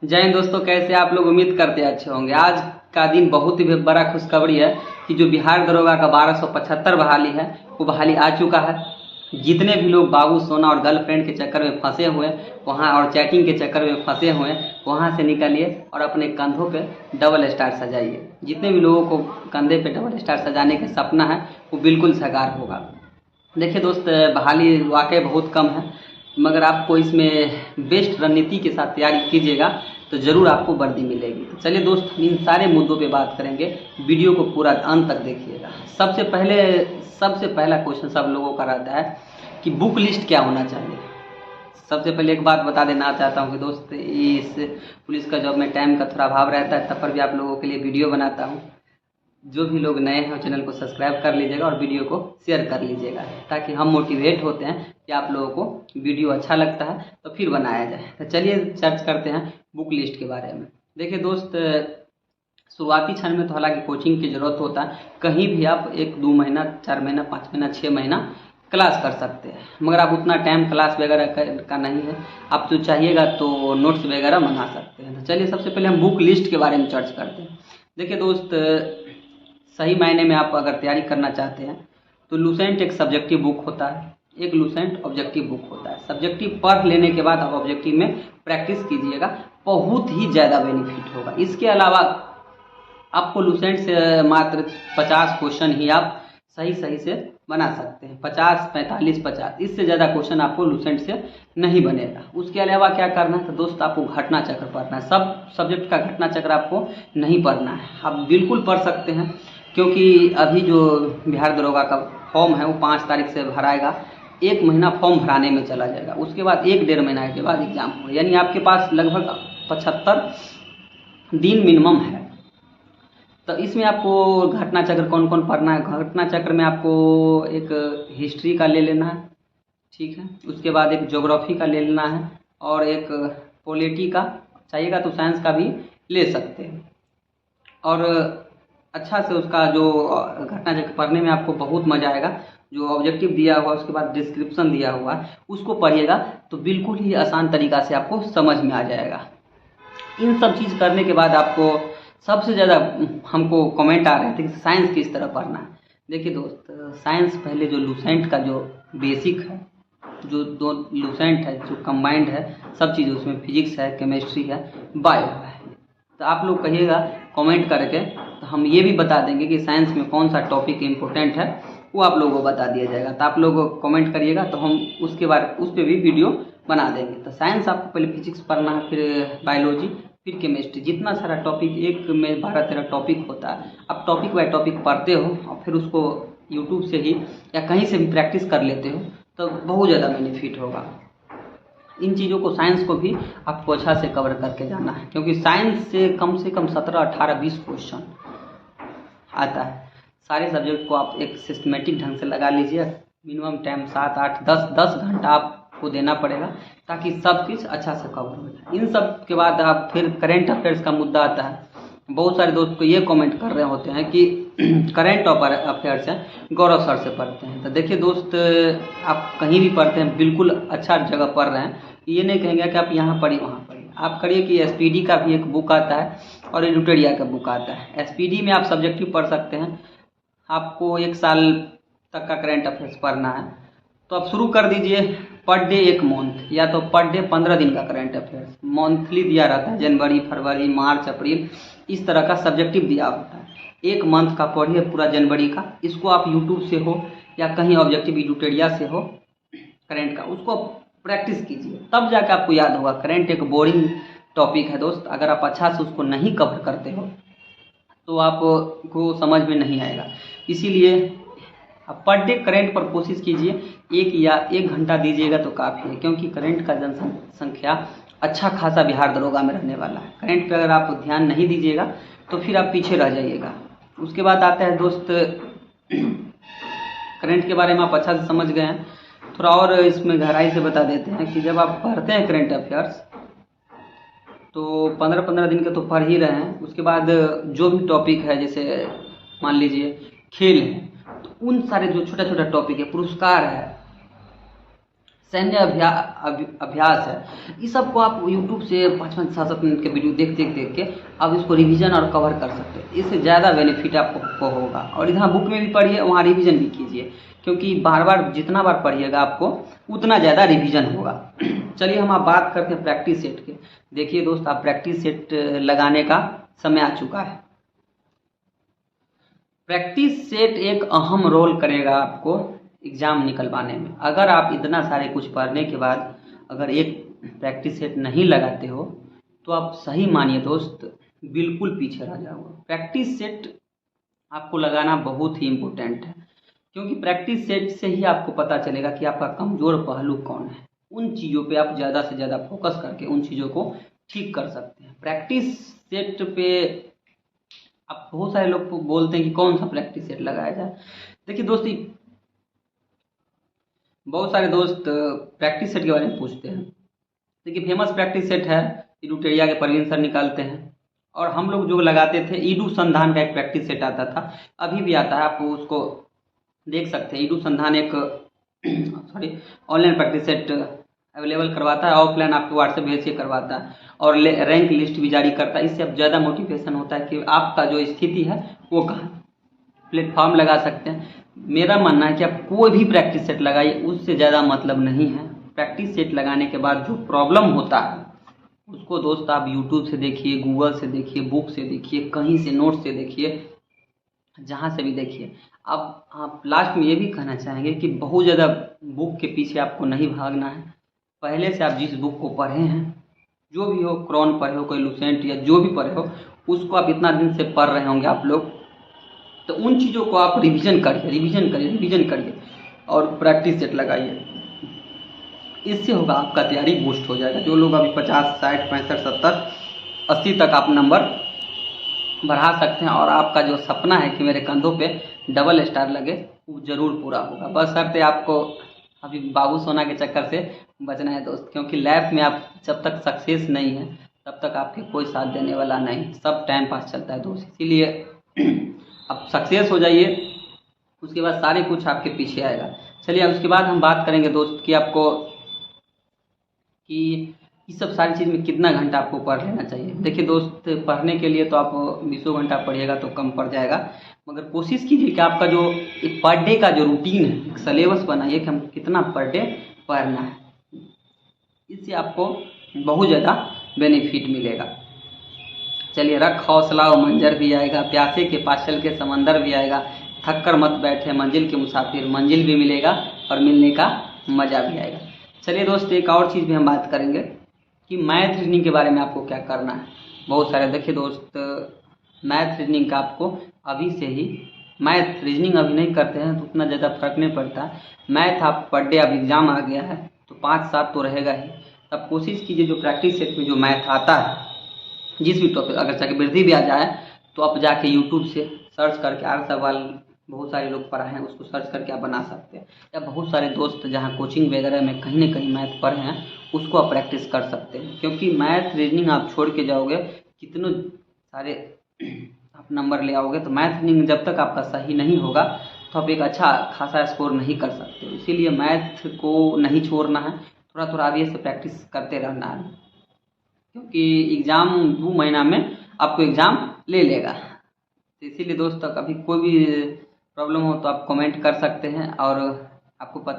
जय हिंद दोस्तों, कैसे आप लोग? उम्मीद करते हैं अच्छे होंगे। आज का दिन बहुत ही बड़ा खुशखबरी है कि जो बिहार दरोगा का 1275 बहाली है वो बहाली आ चुका है। जितने भी लोग बाबू सोना और गर्लफ्रेंड के चक्कर में फंसे हुए वहाँ और चैटिंग के चक्कर में फंसे हुए वहाँ से निकलिए और अपने कंधों पे डबल स्टार सजाइए। जितने भी लोगों को कंधे पे डबल स्टार सजाने का सपना है वो बिल्कुल साकार होगा। देखिए दोस्त, बहाली वाकई बहुत कम है, मगर आपको इसमें बेस्ट रणनीति के साथ तैयारी कीजिएगा तो ज़रूर आपको वर्दी मिलेगी। तो चलिए दोस्त, इन सारे मुद्दों पे बात करेंगे। वीडियो को पूरा अंत तक देखिएगा। सबसे पहला क्वेश्चन सब लोगों का रहता है कि बुक लिस्ट क्या होना चाहिए। सबसे पहले एक बात बता देना चाहता हूँ कि दोस्त, इस पुलिस का जॉब में टाइम का थोड़ा अभाव रहता है, तब पर भी आप लोगों के लिए वीडियो बनाता हूँ। जो भी लोग नए हैं चैनल को सब्सक्राइब कर लीजिएगा और वीडियो को शेयर कर लीजिएगा, ताकि हम मोटिवेट होते हैं कि आप लोगों को वीडियो अच्छा लगता है तो फिर बनाया जाए। तो चलिए सर्च करते हैं बुक लिस्ट के बारे में। देखिए दोस्त, शुरुआती क्षण में तो हालांकि कोचिंग की ज़रूरत होता है। कहीं भी आप 1-2 महीना, 4 महीना, 5 महीना, 6 महीना क्लास कर सकते हैं, मगर आप उतना टाइम क्लास वगैरह का नहीं है। आप जो चाहिएगा तो नोट्स वगैरह मंगा सकते हैं। तो चलिए सबसे पहले हम बुक लिस्ट के बारे में चर्चा करते हैं। देखिए दोस्त, सही मायने में आप अगर तैयारी करना चाहते हैं तो लूसेंट एक सब्जेक्टिव बुक होता है, एक लूसेंट ऑब्जेक्टिव बुक होता है। सब्जेक्टिव पढ़ लेने के बाद आप ऑब्जेक्टिव में प्रैक्टिस कीजिएगा, बहुत ही ज़्यादा बेनिफिट होगा। इसके अलावा आपको लूसेंट से मात्र 50 क्वेश्चन ही आप सही से बना सकते हैं। 50, 45, 50, इससे ज़्यादा क्वेश्चन आपको लूसेंट से नहीं बनेगा। उसके अलावा क्या करना है तो दोस्त, आपको घटना चक्र पढ़ना है। सब सब्जेक्ट का घटना चक्र आपको नहीं पढ़ना है। आप बिल्कुल पढ़ सकते हैं, क्योंकि अभी जो बिहार दरोगा का फॉर्म है वो 5 तारीख से भराएगा। 1 महीना फॉर्म भराने में चला जाएगा, उसके बाद 1-1.5 महीना के बाद एग्जाम होगा, यानी आपके पास लगभग 75 दिन मिनिमम है। तो इसमें आपको घटना चक्र कौन कौन पढ़ना है। घटना चक्र में आपको एक हिस्ट्री का ले लेना है, ठीक है। उसके बाद एक ज्योग्राफी का ले लेना है और एक पॉलिटी का चाहिएगा तो साइंस का भी ले सकते हैं। और अच्छा से उसका जो घटना चक्र पढ़ने में आपको बहुत मज़ा आएगा। जो ऑब्जेक्टिव दिया हुआ उसके बाद डिस्क्रिप्शन दिया हुआ है उसको पढ़िएगा तो बिल्कुल ही आसान तरीक़ा से आपको समझ में आ जाएगा। इन सब चीज़ करने के बाद आपको सबसे ज़्यादा हमको कमेंट आ रहे थे कि साइंस किस तरह पढ़ना है। देखिए दोस्त, साइंस पहले जो लूसेंट का जो बेसिक है, जो 2 लूसेंट है जो कंबाइंड है, सब चीज़ उसमें फिजिक्स है, केमिस्ट्री है, बायो है। तो आप लोग कहिएगा कमेंट करके, तो हम ये भी बता देंगे कि साइंस में कौन सा टॉपिक इम्पोर्टेंट है, वो आप लोगों को बता दिया जाएगा। तो आप लोग कमेंट करिएगा तो हम उस पर भी वीडियो बना देंगे। तो साइंस आपको पहले फिजिक्स पढ़ना है, फिर बायोलॉजी, फिर केमिस्ट्री। जितना सारा टॉपिक, एक में 12-13 टॉपिक होता है, आप टॉपिक बाय टॉपिक पढ़ते हो और फिर उसको यूट्यूब से ही या कहीं से भी प्रैक्टिस कर लेते हो तो बहुत ज़्यादा बेनिफिट होगा। इन चीज़ों को, साइंस को भी आपको अच्छा से कवर करके जाना है, क्योंकि साइंस से कम 17, 18, 20 क्वेश्चन आता है। सारे सब्जेक्ट को आप एक सिस्टमेटिक ढंग से लगा लीजिए। मिनिमम टाइम 7, 8, 10 घंटा आपको देना पड़ेगा ताकि सब कुछ अच्छा से कवर हो जाए। इन सब के बाद आप फिर करेंट अफेयर्स का मुद्दा आता है। बहुत सारे दोस्त को ये कमेंट कर रहे होते हैं कि करेंट अफेयर्स है गौरव सर से पढ़ते हैं। तो देखिए दोस्त, आप कहीं भी पढ़ते हैं बिल्कुल अच्छा जगह पढ़ रहे हैं। ये नहीं कहेंगे कि आप यहाँ पढ़िए वहाँ पढ़िए। आप करिए कि एसपीडी का भी एक बुक आता है और एडिटोरिया का बुक आता है। एसपीडी में आप सब्जेक्टिव पढ़ सकते हैं। आपको 1 साल तक का करेंट अफेयर्स पढ़ना है तो आप शुरू कर दीजिए पर डे 1 मंथ, या तो पर डे 15 दिन का करेंट अफेयर्स। मंथली दिया रहता है, जनवरी, फरवरी, मार्च, अप्रैल, इस तरह का सब्जेक्टिव दिया होता है। 1 मंथ का पढ़िए पूरा जनवरी का। इसको आप यूट्यूब से हो या कहीं ऑब्जेक्टिव एडिटोरिया से हो करेंट का, उसको प्रैक्टिस कीजिए, तब जाकर आपको याद होगा। करेंट एक बोरिंग टॉपिक है दोस्त, अगर आप अच्छा से उसको नहीं कवर करते हो तो आपको समझ में नहीं आएगा। इसीलिए आप पर डे करेंट पर कोशिश कीजिए, 1 घंटा दीजिएगा तो काफ़ी है, क्योंकि करेंट का जनसंख्या अच्छा खासा बिहार दरोगा में रहने वाला है। करेंट पे अगर आप ध्यान नहीं दीजिएगा तो फिर आप पीछे रह जाइएगा। उसके बाद आता है दोस्त, करेंट के बारे में आप अच्छा से समझ गए हैं, थोड़ा और इसमें गहराई से बता देते हैं कि जब आप पढ़ते हैं करेंट अफेयर्स तो 15-15 दिन के तो पढ़ ही रहे हैं। उसके बाद जो भी टॉपिक है, जैसे मान लीजिए खेल है, तो उन सारे जो छोटा छोटा टॉपिक है, पुरस्कार है, सैन्य अभ्यास है। इस सब को आप यूट्यूब से 5-5, 7-7 मिनट के वीडियो देख के आप इसको रिवीजन और कवर कर सकते हैं। इससे ज़्यादा बेनिफिट आपको होगा। और इधर बुक में भी पढ़िए, वहाँ रिवीजन भी कीजिए, क्योंकि बार बार जितना बार पढ़िएगा आपको उतना ज़्यादा रिवीजन होगा। चलिए हम आप बात करते हैं प्रैक्टिस सेट के। देखिए दोस्त, आप प्रैक्टिस सेट लगाने का समय आ चुका है। प्रैक्टिस सेट एक अहम रोल करेगा आपको एग्ज़ाम निकलवाने में। अगर आप इतना सारे कुछ पढ़ने के बाद अगर एक प्रैक्टिस सेट नहीं लगाते हो तो आप सही मानिए दोस्त बिल्कुल पीछे रह जाओगे। प्रैक्टिस सेट आपको लगाना बहुत ही इम्पोर्टेंट है, क्योंकि प्रैक्टिस सेट से ही आपको पता चलेगा कि आपका कमज़ोर पहलू कौन है। उन चीज़ों पे आप ज़्यादा से ज़्यादा फोकस करके उन चीज़ों को ठीक कर सकते हैं। प्रैक्टिस सेट पे अब बहुत सारे लोग बोलते हैं कि कौन सा प्रैक्टिस सेट लगाया जाए। देखिए दोस्ती, बहुत सारे दोस्त प्रैक्टिस सेट के बारे में पूछते हैं। देखिए फेमस प्रैक्टिस सेट है, इडूटेरिया के परवीन सर निकालते हैं, और हम लोग जो लगाते थे ईडू संधान का एक प्रैक्टिस सेट आता था, अभी भी आता है, आप उसको देख सकते हैं। ईडू संधान एक ऑनलाइन प्रैक्टिस सेट अवेलेबल करवाता है, ऑफलाइन आपको व्हाट्सएप भेज के करवाता है, और रैंक लिस्ट भी जारी करता है। इससे अब ज़्यादा मोटिवेशन होता है कि आपका जो स्थिति है वो कहाँ प्लेटफॉर्म लगा सकते हैं। मेरा मानना है कि आप कोई भी प्रैक्टिस सेट लगाइए, उससे ज़्यादा मतलब नहीं है। प्रैक्टिस सेट लगाने के बाद जो प्रॉब्लम होता है उसको दोस्त आप यूट्यूब से देखिए, गूगल से देखिए, बुक से देखिए, कहीं से नोट से देखिए, जहाँ से भी देखिए। अब आप लास्ट में ये भी कहना चाहेंगे कि बहुत ज़्यादा बुक के पीछे आपको नहीं भागना है। पहले से आप जिस बुक को पढ़े हैं, जो भी हो, क्रॉन पढ़े हो, कोई लुसेंट या जो भी पढ़े हो, उसको आप इतना दिन से पढ़ रहे होंगे आप लोग, तो उन चीज़ों को आप रिवीजन करिए और प्रैक्टिस सेट लगाइए। इससे होगा आपका तैयारी बूस्ट हो जाएगा। जो लोग अभी 50, 60, 65, 70, 80 तक आप नंबर बढ़ा सकते हैं, और आपका जो सपना है कि मेरे कंधों पे डबल स्टार लगे, वो ज़रूर पूरा होगा। बस शर्त है आपको अभी बाबू सोना के चक्कर से बचना है दोस्त, क्योंकि लाइफ में आप जब तक सक्सेस नहीं है तब तक आपके कोई साथ देने वाला नहीं, सब टाइम पास चलता है दोस्त। इसीलिए आप सक्सेस हो जाइए, उसके बाद सारे कुछ आपके पीछे आएगा। चलिए अब उसके बाद हम बात करेंगे दोस्त कि आपको कि इस सब सारी चीज़ में कितना घंटा आपको पढ़ लेना चाहिए। देखिए दोस्त, पढ़ने के लिए तो आप 20 घंटा पढ़िएगा तो कम पड़ जाएगा, मगर कोशिश कीजिए कि आपका जो एक पर डे का जो रूटीन है, एक सिलेबस बनाइए कि हम कितना पर डे पढ़ना है। इससे आपको बहुत ज़्यादा बेनिफिट मिलेगा। चलिए, रख हौसला और मंजर भी आएगा, प्यासे के पास चल के समंदर भी आएगा, थक कर मत बैठे मंजिल के मुसाफिर, मंजिल भी मिलेगा और मिलने का मज़ा भी आएगा। चलिए दोस्त, एक और चीज़ भी हम बात करेंगे कि मैथ रीजनिंग के बारे में आपको क्या करना है। बहुत सारे, देखिए दोस्त, मैथ रीजनिंग का आपको अभी से ही, मैथ रीजनिंग अभी नहीं करते हैं तो उतना ज़्यादा फर्क नहीं पड़ता। मैथ आप पर डे, अब एग्ज़ाम आ गया है तो 5-7 तो रहेगा ही। तब कोशिश कीजिए जो प्रैक्टिस सेट में जो मैथ आता है, जिस भी टॉपिक, अगर चक्रवृद्धि भी आ जाए तो आप जाके यूट्यूब से सर्च करके 8 सवाल बहुत सारे लोग पढ़ा हैं, उसको सर्च करके आप बना सकते हैं। या बहुत सारे दोस्त जहाँ कोचिंग वगैरह में कहीं ना कहीं मैथ पढ़े हैं, उसको आप प्रैक्टिस कर सकते हैं। क्योंकि मैथ रीजनिंग आप छोड़ के जाओगे, कितने सारे आप नंबर ले आओगे, तो मैथ रीजनिंग जब तक आपका सही नहीं होगा तो आप एक अच्छा खासा स्कोर नहीं कर सकते। इसीलिए मैथ को नहीं छोड़ना है, थोड़ा थोड़ा आगे से प्रैक्टिस करते रहना है, क्योंकि एग्ज़ाम 2 महीना में आपको एग्ज़ाम ले लेगा। तो इसीलिए दोस्तों, कभी कोई भी प्रॉब्लम हो तो आप कमेंट कर सकते हैं, और आपको पता